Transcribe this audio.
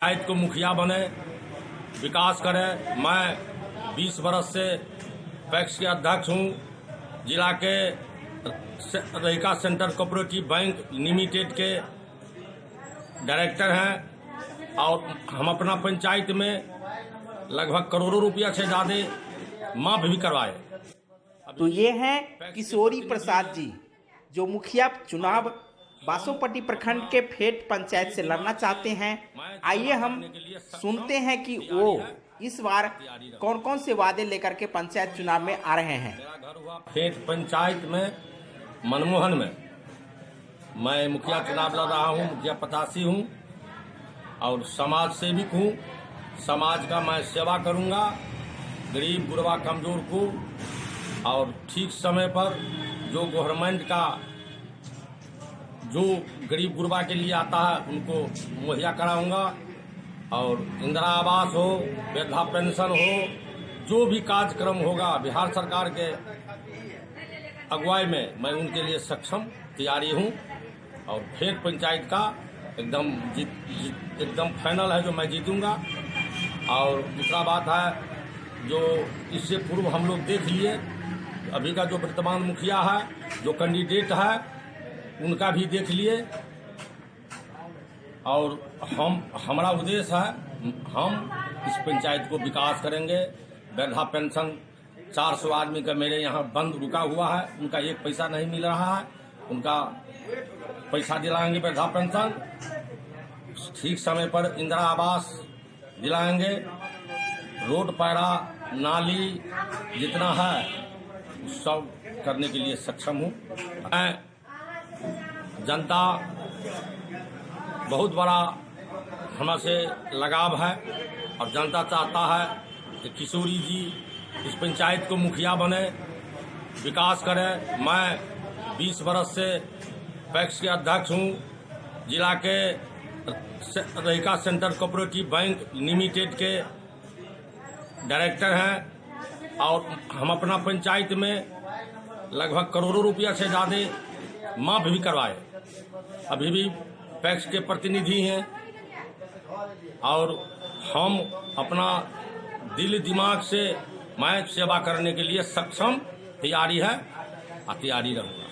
पंचायत को मुखिया बने, विकास करे। मैं 20 बरस से पैक्स के अध्यक्ष हूँ। जिला के Rahika central cooperative bank limited के डायरेक्टर हैं और हम अपना पंचायत में लगभग करोड़ों रुपया से ज़्यादा माफ भी करवाए। तो ये हैं किशोरी प्रसाद जी, जो मुखिया चुनाव बासोपट्टी प्रखंड के फेट पंचायत से लड़ना चाहते हैं। आइए हम सुनते हैं कि वो इस बार कौन कौन से वादे लेकर के पंचायत चुनाव में आ रहे हैं। मेरा घर हुआ फेट पंचायत में मनमोहन में। मैं मुखिया चुनाव लड़ रहा हूँ, मुखिया प्रत्याशी हूँ और समाज सेविक हूँ। समाज का मैं सेवा करूँगा, गरीब गुरबा कमजोर को और ठीक समय पर जो गवर्नमेंट का जो गरीब गुरबा के लिए आता है उनको मुहैया कराऊंगा। और इंदिरा आवास हो, वृद्धा पेंशन हो, जो भी कार्यक्रम होगा बिहार सरकार के अगुवाई में मैं उनके लिए सक्षम तैयारी हूं। और फेट पंचायत का एकदम फाइनल है जो मैं जीतूंगा। और दूसरा बात है, जो इससे पूर्व हम लोग देख लिए, अभी का जो वर्तमान मुखिया है, जो कैंडिडेट है, उनका भी देख लिए। और हमारा उद्देश्य है, हम इस पंचायत को विकास करेंगे। वृद्धा पेंशन 400 आदमी का मेरे यहाँ बंद रुका हुआ है, उनका एक पैसा नहीं मिल रहा है, उनका पैसा दिलाएंगे। वृद्धा पेंशन ठीक समय पर, इंदिरा आवास दिलाएंगे। रोड पैरा नाली जितना है सब करने के लिए सक्षम हूँ। मैं जनता बहुत बड़ा हमसे लगाव है और जनता चाहता है कि किशोरी जी इस पंचायत को मुखिया बने, विकास करे। मैं 20 बरस से पैक्स के अध्यक्ष हूँ। जिला के Rahika central cooperative bank limited के डायरेक्टर हैं और हम अपना पंचायत में लगभग करोड़ों रुपया से ज़्यादा माफ भी करवाए। अभी भी पैक्स के प्रतिनिधि हैं और हम अपना दिल दिमाग से मैं सेवा करने के लिए सक्षम तैयारी है और तैयारी रहूँगा।